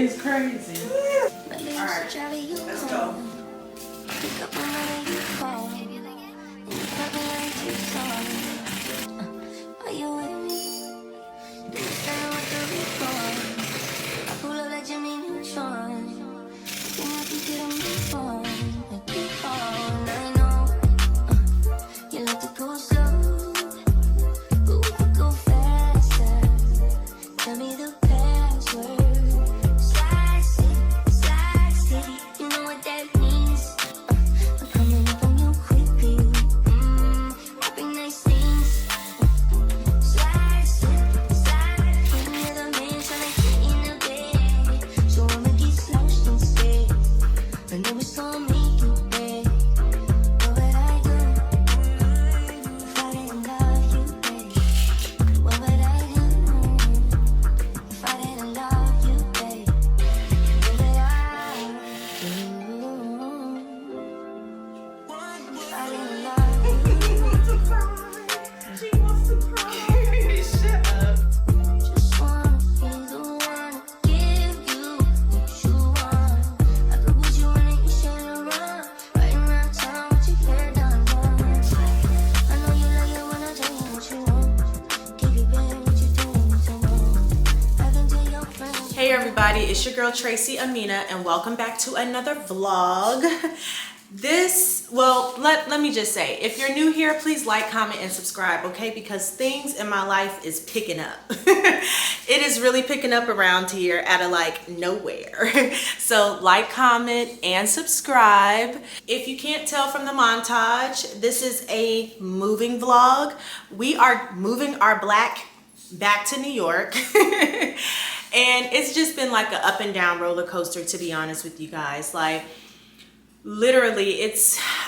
It's crazy. All right, let's go. Are you with me? Do you stand with the reform? I pull up like Jimmy Neutron. Can you keep it on my phone? I keep on, I know. You like to go slow, but we could go faster. Tell me the password. Slide city, you know what that means. I'm coming up on you quickly. Wrapping nice things. Slide, when you're the man trying to get in the bed. So I'ma get slouched instead. I know it's gonna make you bad. What would I do if I didn't love you, babe? What would I do if I didn't love you, babe? What would I do if I didn't love you? She wants to cry. Shut up. Just wanna be the one to give you what you want. I could put you in it, you should run. Right around town with your hair done. I know you like it when I tell you what you want. Keep it better what you doing so wrong. I can tell your friends. Hey everybody, it's your girl TraciAmina and welcome back to another vlog. Let me just say, if you're new here, please like, comment, and subscribe, okay? Because things in my life is picking up. It is really picking up around here out of like nowhere. So like, comment, and subscribe. If you can't tell from the montage, this is a moving vlog. We are moving our black back to New York. And it's just been like an up and down roller coaster, to be honest with you guys. Like, literally,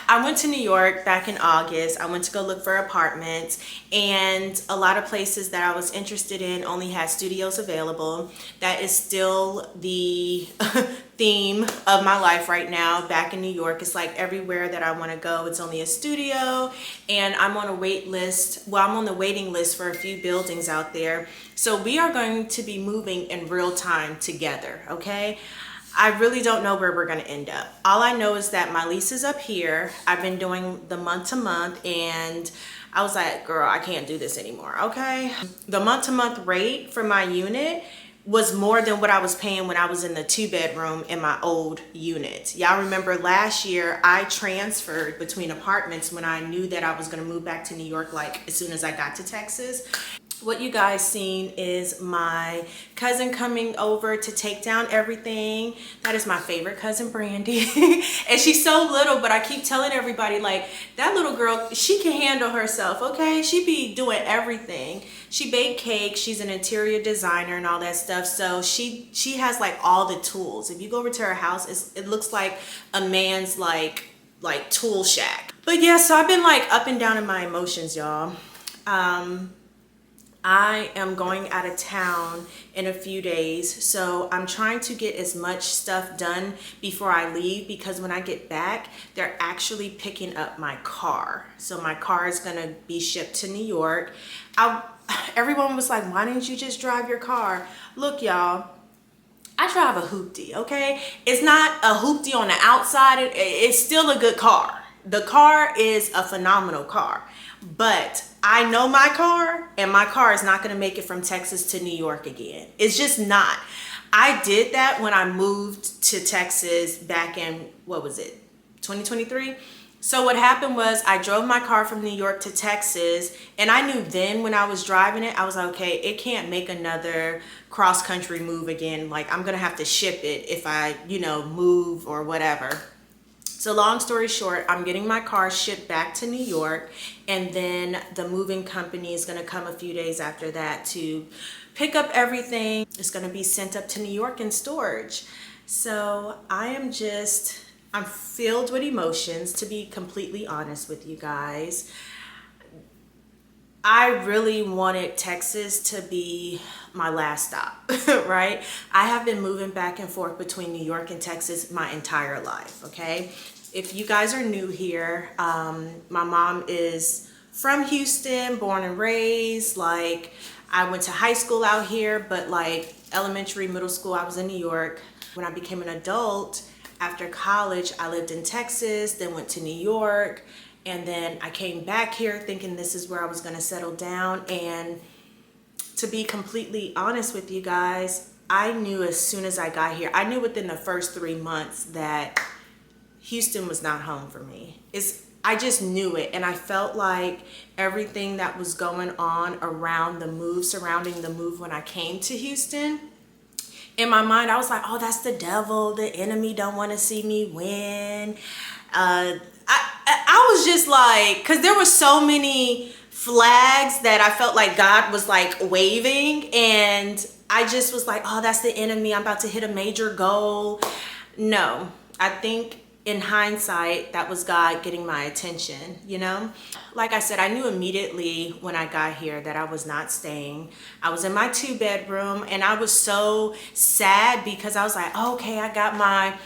I went to New York back in August. I went to go look for apartments, and a lot of places that I was interested in only had studios available. That is still the theme of my life right now back in New York. It's like everywhere that I want to go, it's only a studio, and I'm on a wait list. Well, I'm on the waiting list for a few buildings out there. So we are going to be moving in real time together, okay? I really don't know where we're going to end up. All I know is that my lease is up here. I've been doing the month to month, and I was like, girl, I can't do this anymore, okay? The month to month rate for my unit was more than what I was paying when I was in the 2-bedroom in my old unit. Y'all remember last year I transferred between apartments when I knew that I was going to move back to New York, like as soon as I got to Texas. What you guys seen is my cousin coming over to take down everything. That is my favorite cousin, Brandy. And she's so little, but I keep telling everybody, like, that little girl, she can handle herself, okay? She be doing everything. She bake cakes, she's an interior designer and all that stuff. So she has like all the tools. If you go over to her house, it looks like a man's like tool shack. But yeah, so I've been like up and down in my emotions, y'all. I am going out of town in a few days, so I'm trying to get as much stuff done before I leave, because when I get back, they're actually picking up my car. So my car is gonna be shipped to New York. Everyone was like, why didn't you just drive your car? Look, y'all, I drive a hoopty, okay? It's not a hoopty on the outside. It's still a good car. The car is a phenomenal car, but I know my car, and my car is not going to make it from Texas to New York again. It's just not. I did that when I moved to Texas back in, what was it, 2023? So what happened was I drove my car from New York to Texas, and I knew then when I was driving it, I was like, okay, it can't make another cross-country move again. Like, I'm going to have to ship it if I, move or whatever. So long story short, I'm getting my car shipped back to New York, and then the moving company is going to come a few days after that to pick up everything. It's going to be sent up to New York in storage. So I'm filled with emotions, to be completely honest with you guys. I really wanted Texas to be my last stop, right? I have been moving back and forth between New York and Texas my entire life, okay? If you guys are new here, my mom is from Houston, born and raised. Like, I went to high school out here, but like elementary, middle school, I was in New York. When I became an adult, after college, I lived in Texas, then went to New York, and then I came back here thinking this is where I was gonna settle down. And to be completely honest with you guys, I knew as soon as I got here, I knew within the first 3 months that Houston was not home for me. I just knew it, and I felt like everything that was going on around the move, surrounding the move when I came to Houston, in my mind I was like, oh, that's the devil, the enemy don't want to see me win. I was just like, because there were so many flags that I felt like God was like waving, and I just was like, oh, that's the enemy, I'm about to hit a major goal. No, I think in hindsight, that was God getting my attention, you know? Like I said, I knew immediately when I got here that I was not staying. I was in my 2-bedroom, and I was so sad because I was like, oh, okay, I got my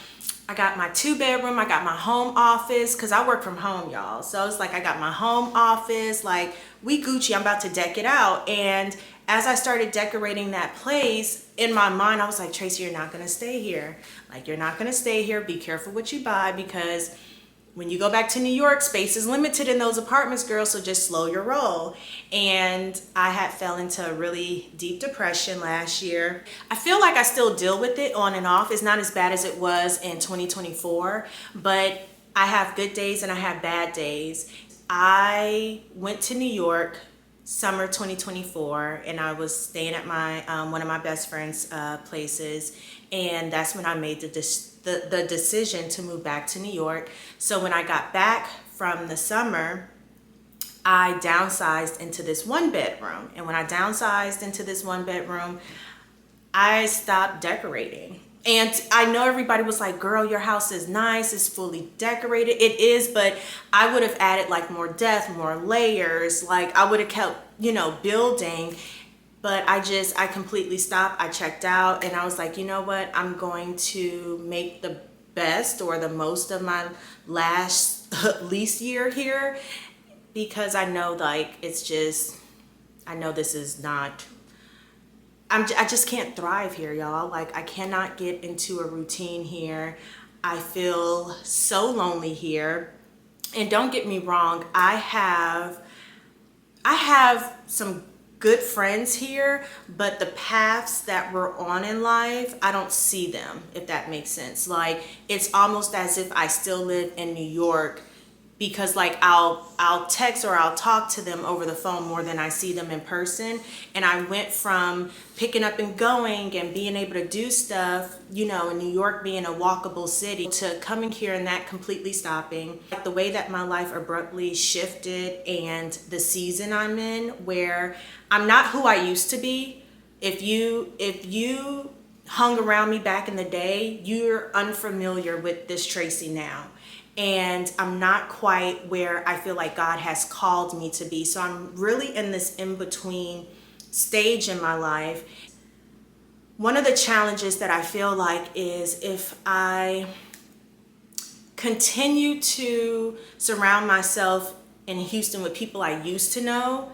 2-bedroom, I got my home office, because I work from home, y'all. So I was like, I got my home office, like, we Gucci, I'm about to deck it out. And as I started decorating that place, in my mind, I was like, Tracy, you're not gonna stay here. Like, you're not gonna stay here. Be careful what you buy, because when you go back to New York, space is limited in those apartments, girl, so just slow your roll. And I had fell into a really deep depression last year. I feel like I still deal with it on and off. It's not as bad as it was in 2024, but I have good days and I have bad days. I went to New York summer 2024, and I was staying at my one of my best friend's places, and that's when I made the decision to move back to New York. So when I got back from the summer, I downsized into this 1-bedroom, and when I downsized into this 1-bedroom, I stopped decorating. And I know everybody was like, girl, your house is nice, it's fully decorated. It is, but I would have added like more depth, more layers. Like, I would have kept, you know, building. But I completely stopped. I checked out, and I was like, you know what? I'm going to make the best or the most of my last lease year here, because I know, like, I know this is not, I just can't thrive here, y'all. Like, I cannot get into a routine here. I feel so lonely here. And don't get me wrong, I have some good friends here, but the paths that we're on in life, I don't see them, if that makes sense. Like, it's almost as if I still live in New York, because like I'll text or I'll talk to them over the phone more than I see them in person. And I went from picking up and going and being able to do stuff, you know, in New York being a walkable city, to coming here and that completely stopping. Like, the way that my life abruptly shifted, and the season I'm in, where I'm not who I used to be. If you hung around me back in the day, you're unfamiliar with this Tracy now. And I'm not quite where I feel like God has called me to be. So I'm really in this in-between stage in my life. One of the challenges that I feel like is, if I continue to surround myself in Houston with people I used to know,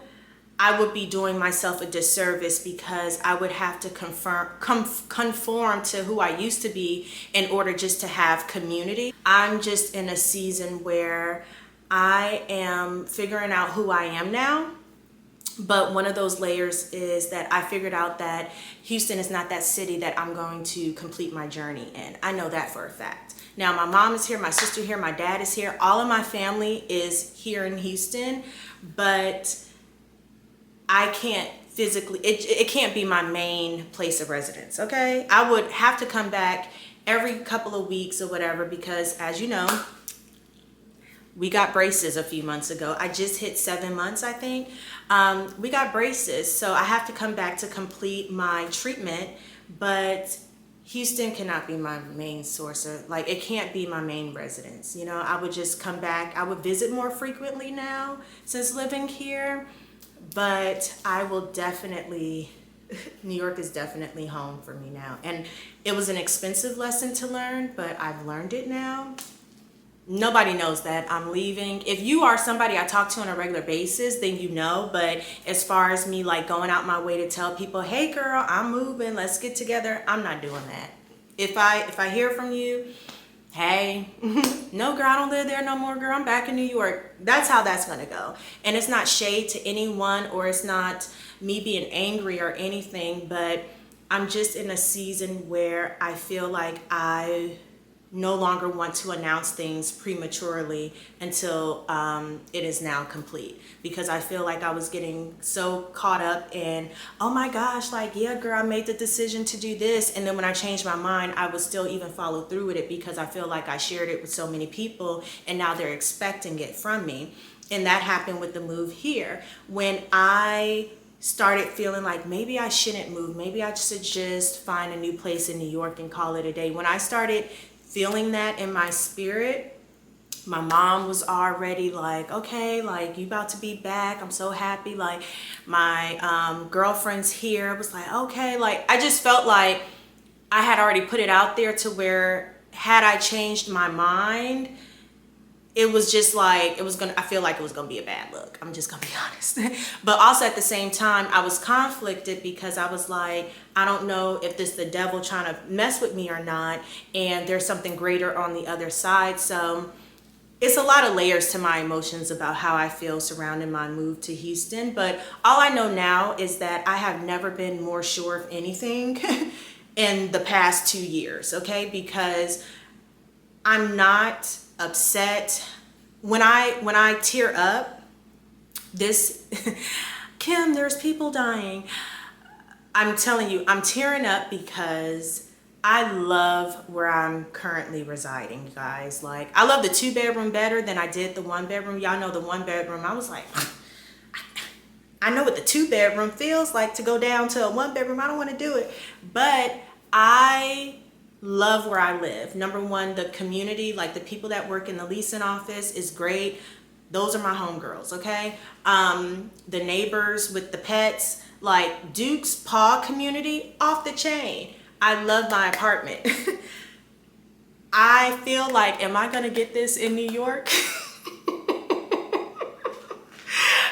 I would be doing myself a disservice, because I would have to conform to who I used to be in order just to have community. I'm just in a season where I am figuring out who I am now. But one of those layers is that I figured out that Houston is not that city that I'm going to complete my journey in. I know that for a fact. Now, my mom is here, my sister here, my dad is here. All of my family is here in Houston, but I can't physically, it can't be my main place of residence, okay? I would have to come back every couple of weeks or whatever, because as you know, we got braces a few months ago. I just hit 7 months, I think. We got braces, so I have to come back to complete my treatment, but Houston cannot be my main source of, like, it can't be my main residence. You know, I would just come back. I would visit more frequently now since living here. But I will definitely, New York is definitely home for me now. And it was an expensive lesson to learn, but I've learned it now. Nobody knows that I'm leaving. If you are somebody I talk to on a regular basis, then you know. But as far as me like going out my way to tell people, hey girl, I'm moving, let's get together, I'm not doing that. If I hear from you, hey, no girl, I don't live there no more, girl, I'm back in New York. That's how that's gonna go. And it's not shade to anyone, or it's not me being angry or anything, but I'm just in a season where I feel like I no longer want to announce things prematurely until it is now complete, because I feel like I was getting so caught up in, oh my gosh, like, yeah girl, I made the decision to do this, and then when I changed my mind I would still even follow through with it, because I feel like I shared it with so many people and now they're expecting it from me. And that happened with the move here. When I started feeling like maybe I shouldn't move, maybe I should just find a new place in New York and call it a day. When I started feeling that in my spirit, my mom was already like, okay, like you about to be back, I'm so happy. Like my girlfriends here was like, okay, like I just felt like I had already put it out there to where had I changed my mind, it was just like, I feel like it was gonna be a bad look. I'm just gonna be honest. But also at the same time, I was conflicted because I was like, I don't know if this the devil trying to mess with me or not, and there's something greater on the other side. So it's a lot of layers to my emotions about how I feel surrounding my move to Houston. But all I know now is that I have never been more sure of anything in the past 2 years, okay? Because I'm not upset. When I tear up, this Kim, there's people dying. I'm telling you, I'm tearing up because I love where I'm currently residing, you guys. Like, I love the 2-bedroom better than I did the 1-bedroom. Y'all know the 1-bedroom, I was like, I know what the 2-bedroom feels like to go down to a 1-bedroom. I don't want to do it. But I love where I live. Number one, the community, like the people that work in the leasing office is great. Those are my homegirls, okay? The neighbors with the pets, like Duke's Paw community, off the chain. I love my apartment. I feel like, am I gonna get this in New York?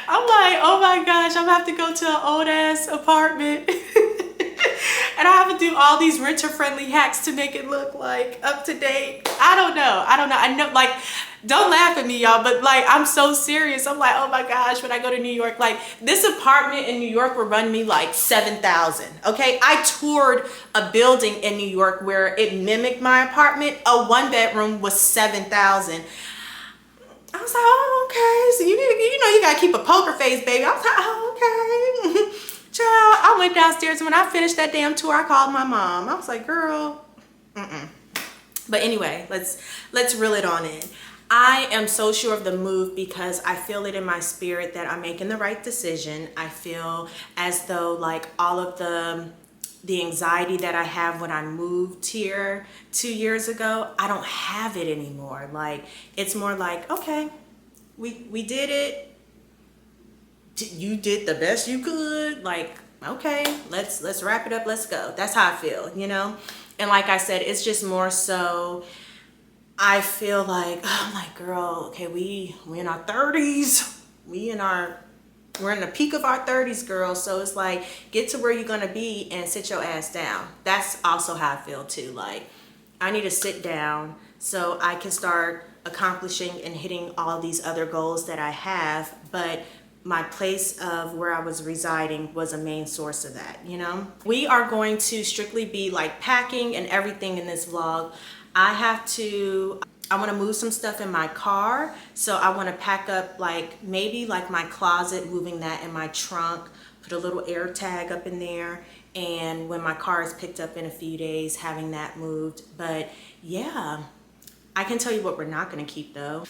I'm like, oh my gosh, I'm gonna have to go to an old ass apartment. And I have to do all these renter friendly hacks to make it look like up to date. I don't know. I know, like, don't laugh at me, y'all, but like, I'm so serious. I'm like, oh my gosh, when I go to New York, like this apartment in New York will run me like $7,000. Okay. I toured a building in New York where it mimicked my apartment. A 1-bedroom was $7,000. I was like, oh, okay. So you gotta keep a poker face, baby. I was like, oh, okay. Child, I went downstairs, and when I finished that damn tour, I called my mom. I was like, girl, But anyway, let's reel it on in. I am so sure of the move because I feel it in my spirit that I'm making the right decision. I feel as though like all of the anxiety that I have when I moved here 2 years ago, I don't have it anymore. Like, it's more like, okay, we did it. You did the best you could. Like, okay, let's wrap it up. Let's go. That's how I feel, you know? And like I said, it's just more so I feel like, oh my girl, okay, we in our 30s. We're in the peak of our 30s, girl. So it's like, get to where you're gonna be and sit your ass down. That's also how I feel too. Like, I need to sit down so I can start accomplishing and hitting all these other goals that I have. But my place of where I was residing was a main source of that, you know? We are going to strictly be like packing and everything in this vlog. I want to move some stuff in my car. So I want to pack up like maybe like my closet, moving that in my trunk, put a little air tag up in there. And when my car is picked up in a few days, having that moved. But yeah, I can tell you what we're not going to keep though.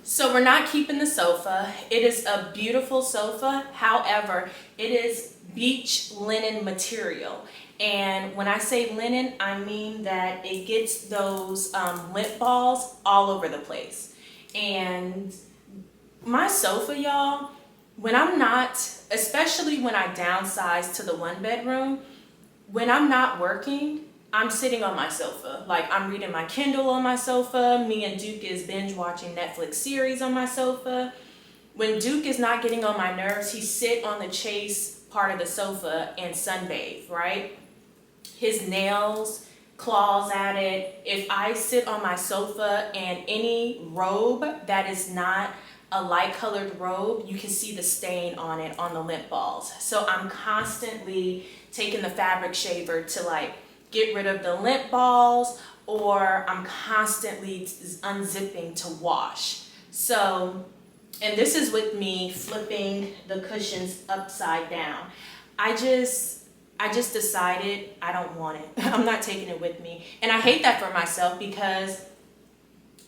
So we're not keeping the sofa. It is a beautiful sofa. However, it is beach linen material. And when I say linen, I mean that it gets those lint balls all over the place. And my sofa, y'all, when I'm not, especially when I downsize to the 1-bedroom, when I'm not working, I'm sitting on my sofa. Like, I'm reading my Kindle on my sofa. Me and Duke is binge watching Netflix series on my sofa. When Duke is not getting on my nerves, he sit on the chase part of the sofa and sunbathe, right? His nails, claws at it. If I sit on my sofa and any robe that is not a light colored robe, you can see the stain on it on the lint balls. So I'm constantly taking the fabric shaver to like get rid of the lint balls, or I'm constantly unzipping to wash. So, and this is with me flipping the cushions upside down. I just decided I don't want it. I'm not taking it with me. And I hate that for myself because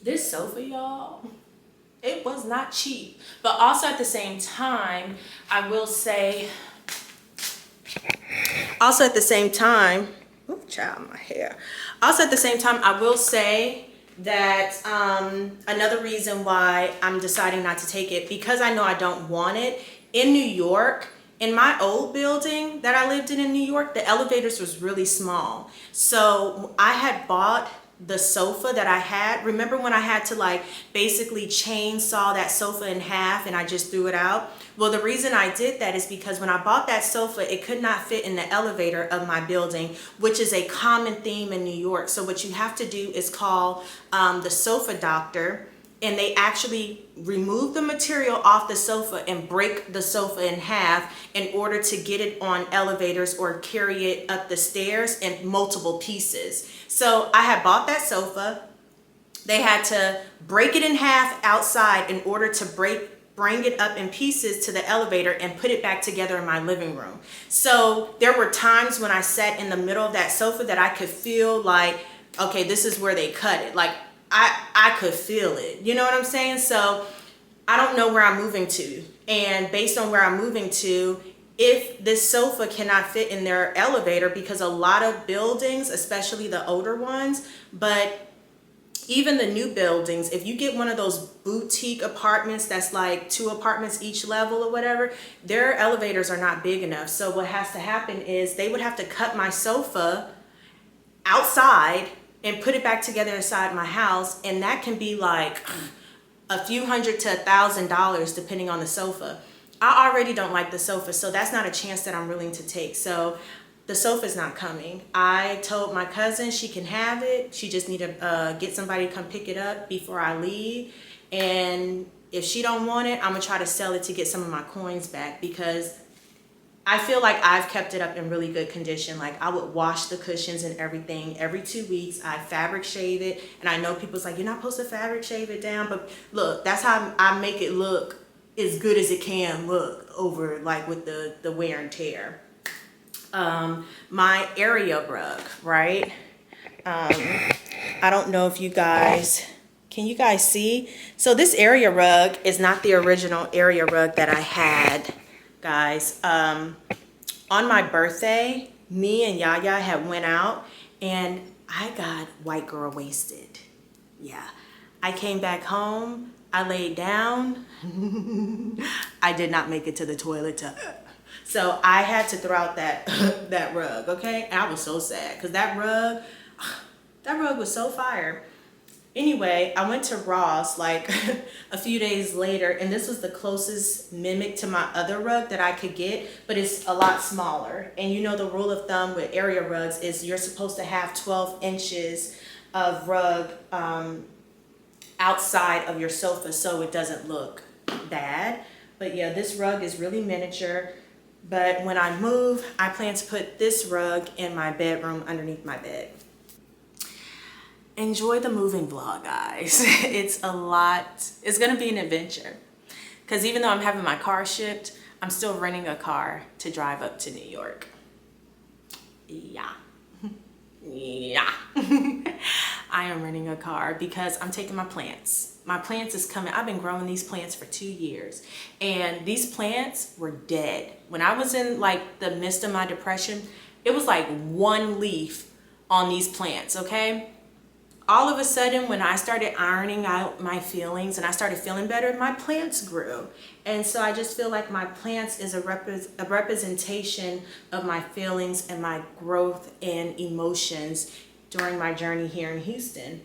this sofa, y'all, it was not cheap. But also at the same time, I will say, ooh, child, my hair. Also at the same time, I will say that another reason why I'm deciding not to take it, because I know I don't want it. In New York, in my old building that I lived in New York, the elevators was really small. So I had bought the sofa that I had. Remember when I had to like basically chainsaw that sofa in half and I just threw it out? Well, the reason I did that is because when I bought that sofa, it could not fit in the elevator of my building, which is a common theme in New York. So what you have to do is call the sofa doctor, and they actually remove the material off the sofa and break the sofa in half in order to get it on elevators or carry it up the stairs in multiple pieces. So I had bought that sofa. They had to break it in half outside in order to bring it up in pieces to the elevator and put it back together in my living room. So there were times when I sat in the middle of that sofa that I could feel like, okay, this is where they cut it. Like, I could feel it. You know what I'm saying? So I don't know where I'm moving to. And based on where I'm moving to, if this sofa cannot fit in their elevator, because a lot of buildings, especially the older ones, but even the new buildings, if you get one of those boutique apartments that's like 2 apartments each level or whatever, their elevators are not big enough. So what has to happen is they would have to cut my sofa outside and put it back together inside my house, and that can be like a few $100 to $1,000 depending on the sofa. I already don't like the sofa, so that's not a chance that I'm willing to take. So the sofa's not coming. I told my cousin she can have it. She just need to get somebody to come pick it up before I leave. And if she don't want it, I'm gonna try to sell it to get some of my coins back, because I feel like I've kept it up in really good condition. Like, I would wash the cushions and everything every 2 weeks. I fabric shave it. And I know people's like, you're not supposed to fabric shave it down. But look, that's how I make it look as good as it can look over, like, with the wear and tear. My area rug, right? I don't know if you guys, can you guys see? So this area rug is not the original area rug that I had. Guys, on my birthday, me and Yaya had went out and I got white girl wasted. Yeah, I came back home, I laid down, I did not make it to the toilet so I had to throw out that that rug, okay? And I was so sad because that rug was so fire. Anyway, I went to Ross like a few days later, and this was the closest mimic to my other rug that I could get, but it's a lot smaller. And you know the rule of thumb with area rugs is you're supposed to have 12 inches of rug outside of your sofa so it doesn't look bad. But yeah, this rug is really miniature. But when I move, I plan to put this rug in my bedroom underneath my bed. Enjoy the moving vlog, guys. It's a lot. It's gonna be an adventure, because even though I'm having my car shipped, I'm still renting a car to drive up to New York. Yeah. Yeah. I am renting a car because I'm taking my plants. My plants is coming. I've been growing these plants for 2 years, and these plants were dead. When I was in like the midst of my depression, it was like one leaf on these plants, okay? all of a sudden, when I started ironing out my feelings and I started feeling better, my plants grew. And so I just feel like my plants is a representation of my feelings and my growth and emotions during my journey here in Houston.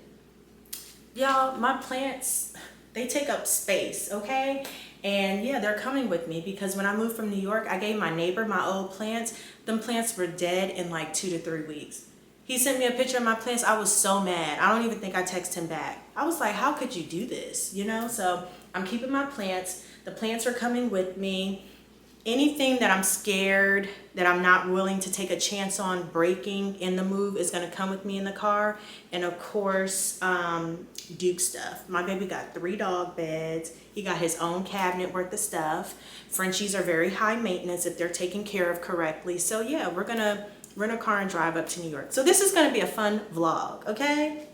Y'all, my plants, they take up space, okay? And yeah, they're coming with me because when I moved from New York, I gave my neighbor my old plants. Them plants were dead in like 2 to 3 weeks. He sent me a picture of my plants. I was so mad. I don't even think I texted him back. I was like, how could you do this? You know, so I'm keeping my plants. The plants are coming with me. Anything that I'm scared, that I'm not willing to take a chance on breaking in the move is going to come with me in the car. And of course, Duke stuff. My baby got 3 dog beds. He got his own cabinet worth of stuff. Frenchies are very high maintenance if they're taken care of correctly. So yeah, we're going to rent a car and drive up to New York. So this is going to be a fun vlog, okay?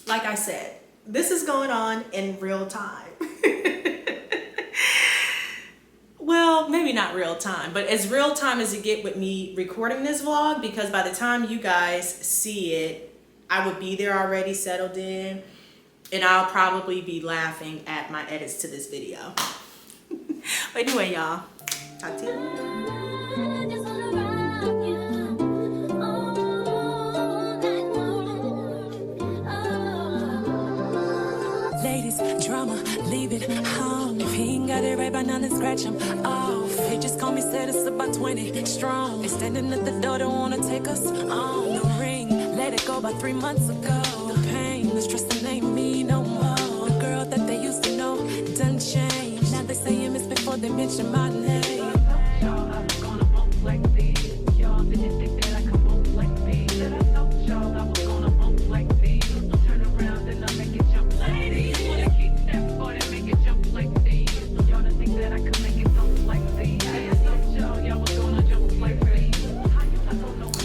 Like I said, this is going on in real time. Well, maybe not real time, but as real time as it get with me recording this vlog, because by the time you guys see it, I would be there already settled in, and I'll probably be laughing at my edits to this video. But anyway, y'all, talk to you later. Ladies, drama, leave it home. If he ain't got it right by now, then scratch him off. He just called me, said it's about 20 strong. They standing at the door, don't wanna take us on. The ring, let it go by 3 months ago. The pain, the stress, that ain't me no more. The girl that they used to know done changed. Now they say it's before they mention my name.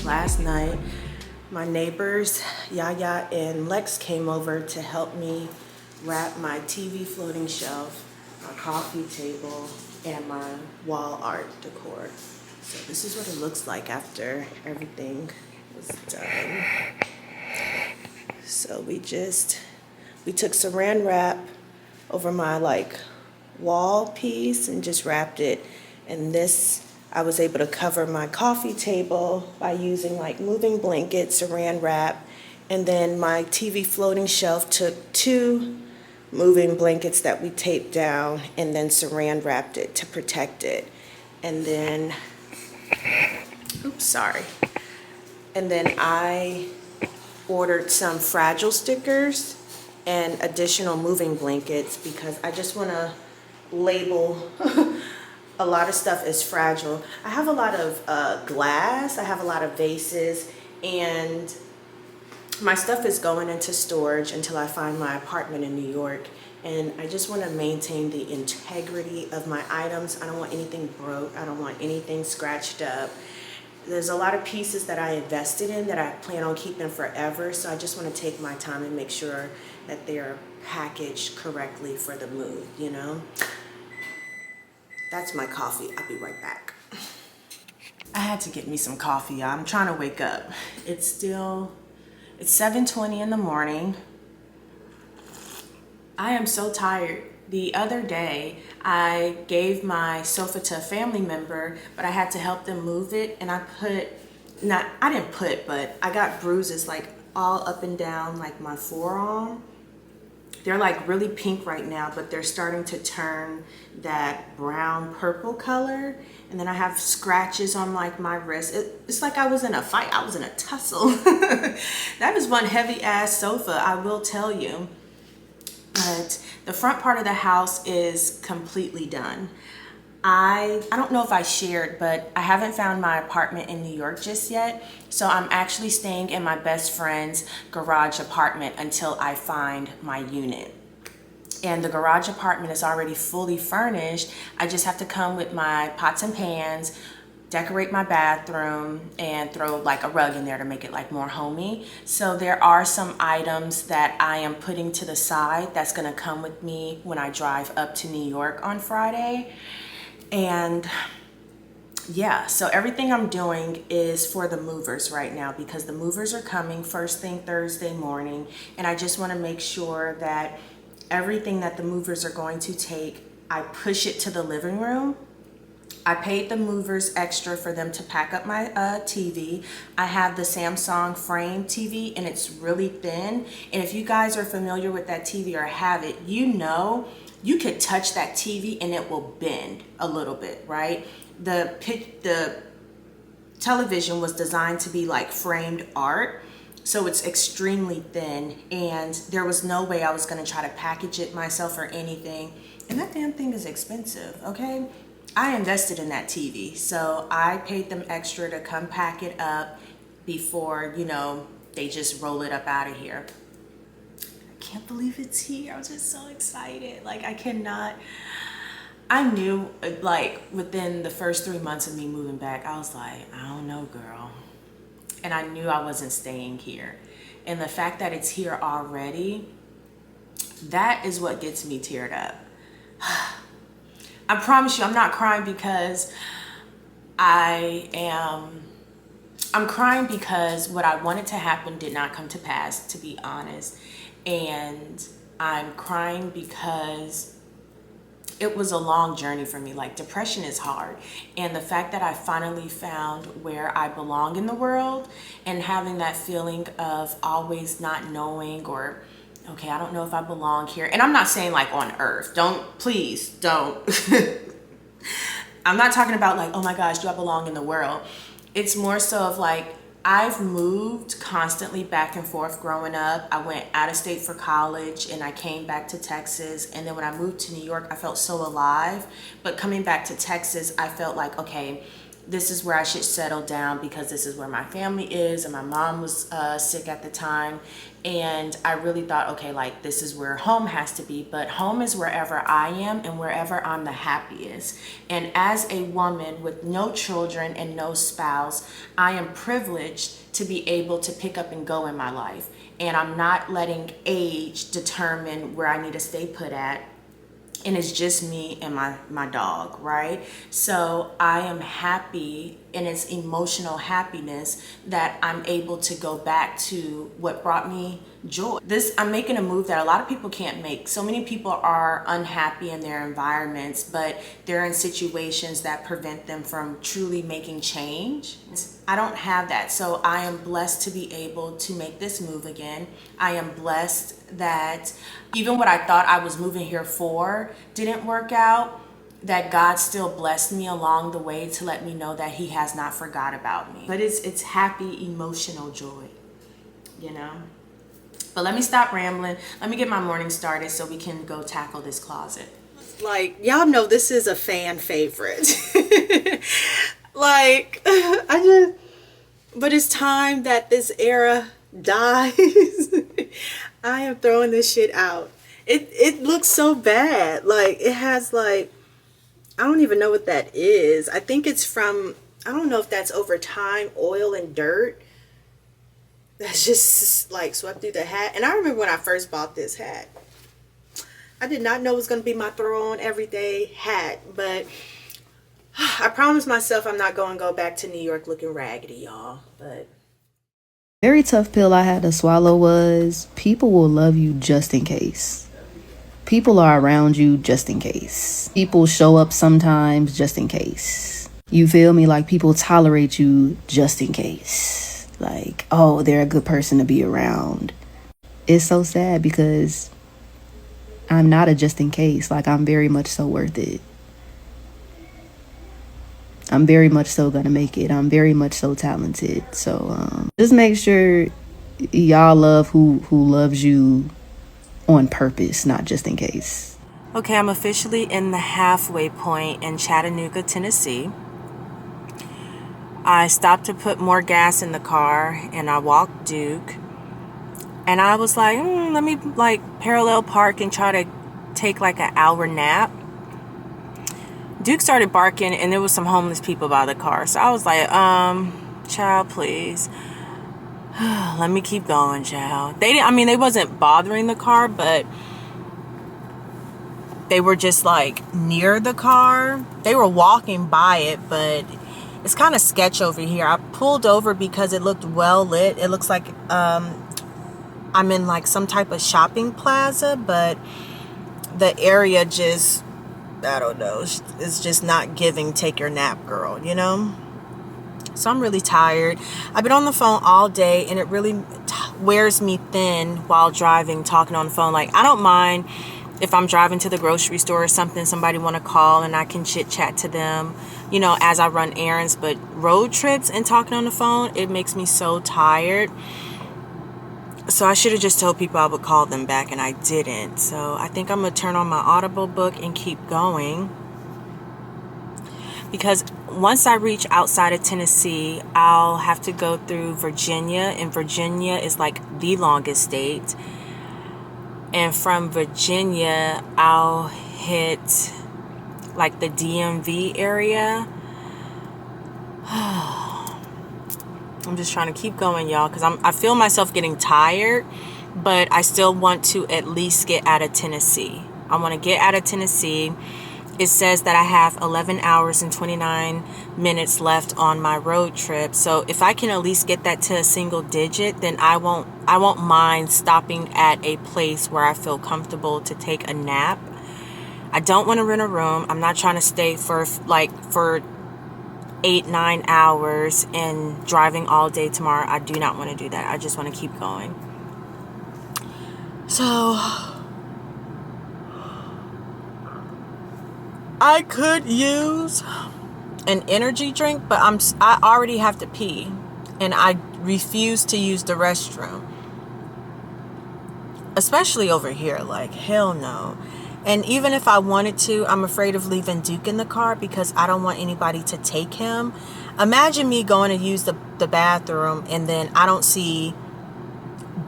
Last night, my neighbors, Yaya and Lex, came over to help me wrap my TV floating shelf, my coffee table, and my wall art decor. So this is what it looks like after everything was done. So we took saran wrap over my wall piece and just wrapped it. And this, I was able to cover my coffee table by using moving blanket, saran wrap, and then my TV floating shelf took 2 moving blankets that we taped down and then saran wrapped it to protect it. And then, oops, sorry. And then I ordered some fragile stickers and additional moving blankets because I just want to label a lot of stuff is fragile. I have a lot of glass, I have a lot of vases, and my stuff is going into storage until I find my apartment in New York. And I just want to maintain the integrity of my items. I don't want anything broke. I don't want anything scratched up. There's a lot of pieces that I invested in that I plan on keeping forever. So I just want to take my time and make sure that they're packaged correctly for the move, you know? That's my coffee. I'll be right back. I had to get me some coffee. I'm trying to wake up. It's 7:20 in the morning. I am so tired. The other day, I gave my sofa to a family member, but I had to help them move it, and I got bruises all up and down my forearm. They're really pink right now, but they're starting to turn that brown purple color. And then I have scratches on my wrist. It's like I was in a fight. I was in a tussle. That is one heavy ass sofa, I will tell you. But the front part of the house is completely done. I don't know if I shared, but I haven't found my apartment in New York just yet. So I'm actually staying in my best friend's garage apartment until I find my unit. And the garage apartment is already fully furnished. I just have to come with my pots and pans, decorate my bathroom, and throw a rug in there to make it more homey. So there are some items that I am putting to the side that's gonna come with me when I drive up to New York on Friday. And yeah, so everything I'm doing is for the movers right now because the movers are coming first thing Thursday morning, and I just want to make sure that everything that the movers are going to take, I push it to the living room. I paid the movers extra for them to pack up my TV. I have the Samsung frame TV and it's really thin. And if you guys are familiar with that TV or have it, you know you could touch that TV and it will bend a little bit, right? The television was designed to be like framed art. So it's extremely thin and there was no way I was gonna try to package it myself or anything. And that damn thing is expensive, okay? I invested in that TV, so I paid them extra to come pack it up before, you know, they just roll it up out of here. I can't believe it's here. I was just so excited. Like, I knew, like, within the first 3 months of me moving back, I was like, I don't know, girl. And I knew I wasn't staying here. And the fact that it's here already, that is what gets me teared up. I promise you, I'm not crying because I'm crying because what I wanted to happen did not come to pass, to be honest. And I'm crying because it was a long journey for me. Like, depression is hard. And the fact that I finally found where I belong in the world and having that feeling of always not knowing or, okay, I don't know if I belong here. And I'm not saying like on earth. Please don't. I'm not talking about like, oh my gosh, do I belong in the world? It's more so of like, I've moved constantly back and forth growing up. I went out of state for college and I came back to Texas. And then when I moved to New York, I felt so alive. But coming back to Texas, I felt like, okay, this is where I should settle down because this is where my family is, and my mom was sick at the time. And I really thought, okay, like this is where home has to be, but home is wherever I am and wherever I'm the happiest. And as a woman with no children and no spouse, I am privileged to be able to pick up and go in my life. And I'm not letting age determine where I need to stay put at. And it's just me and my dog, right? So I am happy, and it's emotional happiness that I'm able to go back to what brought me joy. I'm making a move that a lot of people can't make. So many people are unhappy in their environments, but they're in situations that prevent them from truly making change. I don't have that. So I am blessed to be able to make this move again. I am blessed that even what I thought I was moving here for didn't work out, that God still blessed me along the way to let me know that He has not forgot about me. But it's happy, emotional joy, you know? But let me stop rambling. Let me get my morning started so we can go tackle this closet. Like, y'all know this is a fan favorite. Like, but it's time that this era dies. I am throwing this shit out. It looks so bad. Like, it has like, I don't even know what that is. I think it's from, I don't know if that's over time, oil and dirt. That's just like swept through the hat. And I remember when I first bought this hat, I did not know it was going to be my throw on everyday hat. But I promised myself I'm not going to go back to New York looking raggedy, y'all. But very tough pill I had to swallow was people will love you just in case. People are around you just in case. People show up sometimes just in case. You feel me? Like, people tolerate you just in case. Like, oh, they're a good person to be around. It's so sad because I'm not a just in case. Like, I'm very much so worth it. I'm very much so gonna make it. I'm very much so talented. So just make sure y'all love who loves you on purpose, not just in case. okay, I'm officially in the halfway point in Chattanooga, Tennessee. I stopped to put more gas in the car and I walked Duke. And I was like, let me like parallel park and try to take like an hour nap. Duke started barking and there was some homeless people by the car. So I was like, child, please. Let me keep going, child. They wasn't bothering the car, but they were just like near the car. They were walking by it, but It's kind of sketch over here. I pulled over because it looked well lit. It looks like I'm in like some type of shopping plaza, but the area just, I don't know, it's just not giving take your nap girl, you know? So I'm really tired. I've been on the phone all day, and it really wears me thin while driving, talking on the phone. Like, I don't mind if I'm driving to the grocery store or something, somebody want to call and I can chit chat to them, you know, as I run errands. But road trips and talking on the phone, it makes me so tired. So I should have just told people I would call them back, and I didn't. So I think I'm going to turn on my Audible book and keep going. Because once I reach outside of Tennessee, I'll have to go through Virginia. And Virginia is like the longest state. And from Virginia, I'll hit like the DMV area. I'm just trying to keep going, y'all, because I feel myself getting tired, but I still want to at least get out of Tennessee. I want to get out of Tennessee. It says that I have 11 hours and 29 minutes left on my road trip. So if I can at least get that to a single digit, then I won't mind stopping at a place where I feel comfortable to take a nap. I don't want to rent a room. I'm not trying to stay for 8-9 hours and driving all day tomorrow. I do not want to do that. I just want to keep going. So I could use an energy drink, but I already have to pee, and I refuse to use the restroom, especially over here. Like, hell no. And even if I wanted to, I'm afraid of leaving Duke in the car because I don't want anybody to take him. Imagine me going to use the bathroom and then I don't see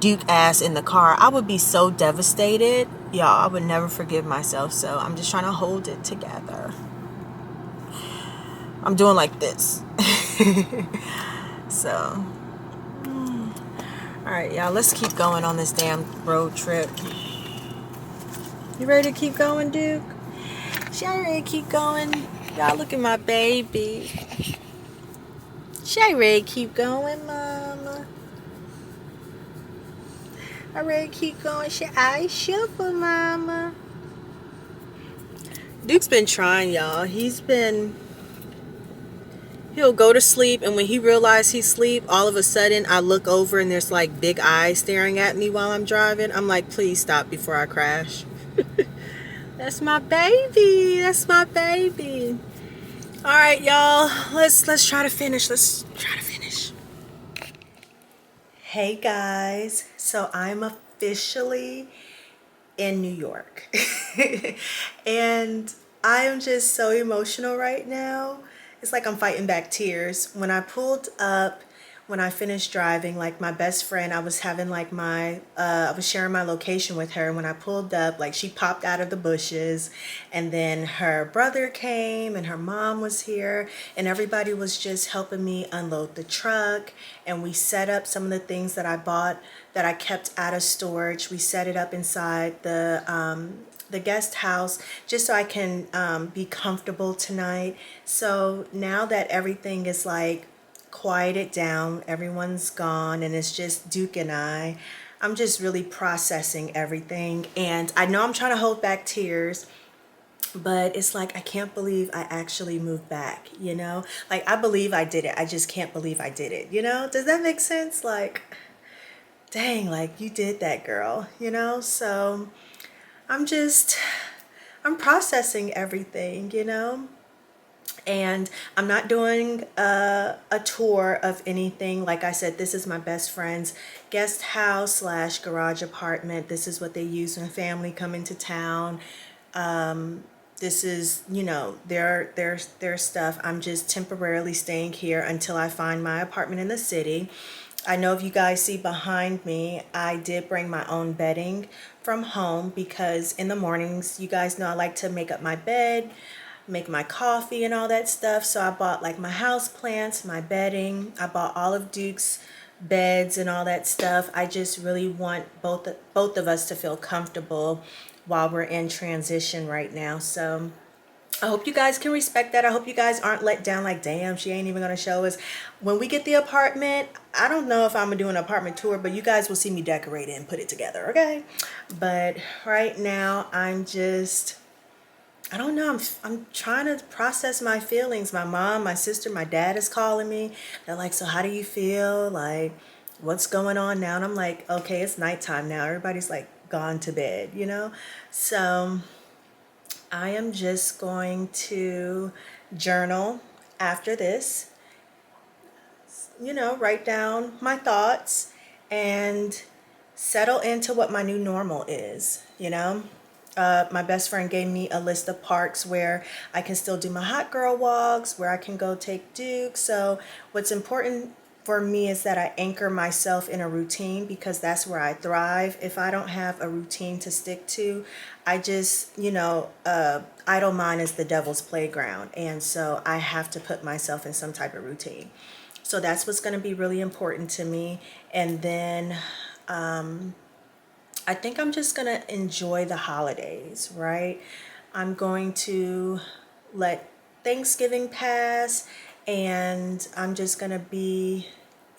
Duke ass in the car. I would be so devastated. Y'all, I would never forgive myself. So I'm just trying to hold it together. I'm doing like this. So, all right, y'all, let's keep going on this damn road trip. You ready to keep going, Duke? She ain't ready to keep going. Y'all, look at my baby. She ain't ready to keep going, mama. I ready to keep going. She eyes super, mama. Duke's been trying, y'all. He'll go to sleep, and when he realizes he's asleep, all of a sudden I look over and there's like big eyes staring at me while I'm driving. I'm like, please stop before I crash. That's my baby. That's my baby. All right, y'all. Let's try to finish. Let's try to finish. Hey guys. So I'm officially in New York. And I am just so emotional right now. It's like I'm fighting back tears. When I pulled up, when I finished driving, like my best friend, I was having like I was sharing my location with her. When I pulled up, like she popped out of the bushes, and then her brother came and her mom was here, and everybody was just helping me unload the truck. And we set up some of the things that I bought that I kept out of storage. We set it up inside the guest house just so I can be comfortable tonight. So now that everything is like quieted down, everyone's gone, and it's just Duke and I'm just really processing everything. And I know I'm trying to hold back tears, but it's like I can't believe I actually moved back, you know? Like, I believe I did it. I just can't believe I did it, you know? Does that make sense? Like, dang, like you did that, girl, you know? So I'm processing everything, you know? And I'm not doing a tour of anything. Like I said, this is my best friend's guest house slash garage apartment. This is what they use when family come into town. This is, you know, their stuff. I'm just temporarily staying here until I find my apartment in the city. I know if you guys see behind me, I did bring my own bedding from home because in the mornings, you guys know I like to make up my bed, make my coffee and all that stuff. So I bought like my house plants, my bedding. I bought all of Duke's beds and all that stuff. I just really want both of us to feel comfortable while we're in transition right now. So I hope you guys can respect that. I hope you guys aren't let down like, damn, she ain't even gonna show us. When we get the apartment, I don't know if I'm gonna do an apartment tour, but you guys will see me decorate it and put it together, okay? But right now, I don't know, I'm trying to process my feelings. My mom, my sister, my dad is calling me. They're like, so how do you feel? Like, what's going on now? And I'm like, okay, it's nighttime now. Everybody's like gone to bed, you know? So I am just going to journal after this, you know, write down my thoughts and settle into what my new normal is, you know. My best friend gave me a list of parks where I can still do my hot girl walks, where I can go take Duke. So what's important for me is that I anchor myself in a routine, because that's where I thrive. If I don't have a routine to stick to, I just, you know, idle mind is the devil's playground. And so I have to put myself in some type of routine. So that's what's going to be really important to me. And then I think I'm just going to enjoy the holidays, right? I'm going to let Thanksgiving pass, and I'm just going to be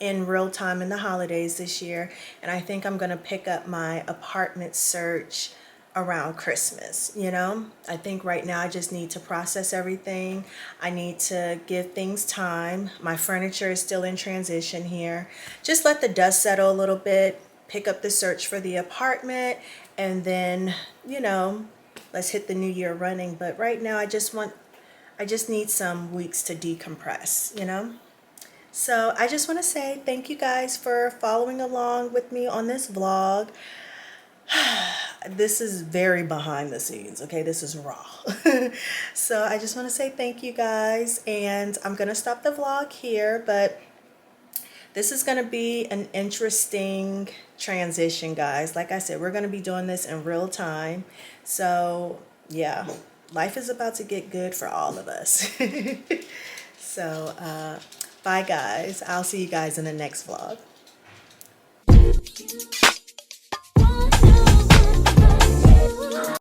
in real time in the holidays this year. And I think I'm going to pick up my apartment search around Christmas, you know? I think right now I just need to process everything. I need to give things time. My furniture is still in transition here. Just let the dust settle a little bit, pick up the search for the apartment, and then, you know, let's hit the new year running. But right now I just need some weeks to decompress, you know? So I just want to say thank you guys for following along with me on this vlog. This is very behind the scenes, okay? This is raw. So I just want to say thank you guys, and I'm going to stop the vlog here, but this is going to be an interesting transition, guys. Like I said, we're going to be doing this in real time. So yeah, life is about to get good for all of us. So bye guys. I'll see you guys in the next vlog.